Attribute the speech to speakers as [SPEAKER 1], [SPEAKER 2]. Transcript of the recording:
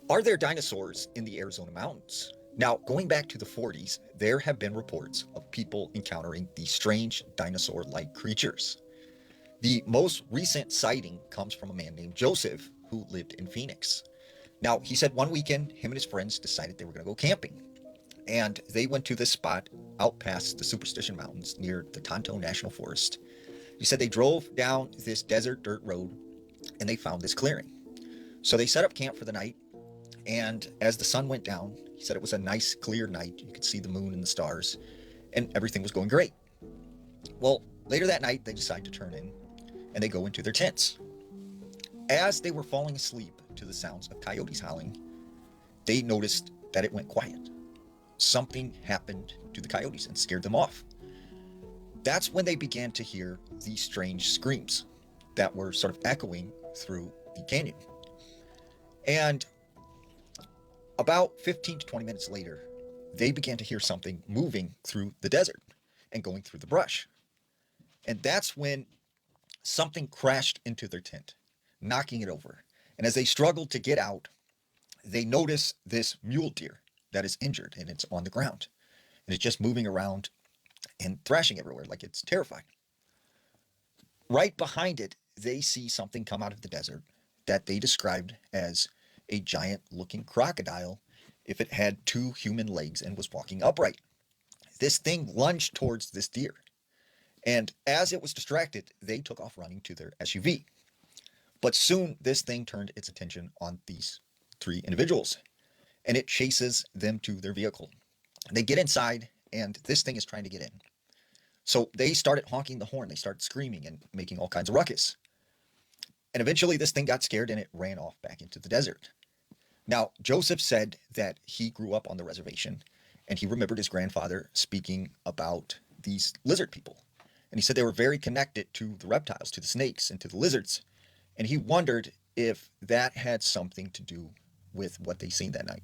[SPEAKER 1] Are there dinosaurs in the Arizona mountains? Now, going back to the 40s, there have been reports of people encountering these strange dinosaur like creatures. The most recent sighting comes from a man named Joseph who lived in Phoenix. Now, he said one weekend, him and his friends decided they were going to go camping. And they went to this spot out past the Superstition Mountains near the Tonto National Forest. He said they drove down this desert dirt road and they found this clearing. So they set up camp for the night. And as the sun went down, he said it was a nice, clear night. You could see the moon and the stars, and everything was going great. Well, later that night, they decide to turn in and they go into their tents. As they were falling asleep to the sounds of coyotes howling, they noticed that it went quiet. Something happened to the coyotes and scared them off. That's when they began to hear these strange screams that were sort of echoing through the canyon. And about 15 to 20 minutes later, they began to hear something moving through the desert and going through the brush. And that's when something crashed into their tent, knocking it over. And as they struggled to get out, they notice this mule deer that is injured and it's on the ground. And it's just moving around and thrashing everywhere like it's terrified. Right behind it, they see something come out of the desert that they described as a giant looking crocodile if it had two human legs and was walking upright. This thing lunged towards this deer. And as it was distracted, they took off running to their SUV. But soon this thing turned its attention on these three individuals and it chases them to their vehicle. They get inside and this thing is trying to get in. So they started honking the horn. They started screaming and making all kinds of ruckus. And eventually this thing got scared and it ran off back into the desert. Now, Joseph said that he grew up on the reservation and he remembered his grandfather speaking about these lizard people. And he said they were very connected to the reptiles, to the snakes, and to the lizards. And he wondered if that had something to do with what they seen that night.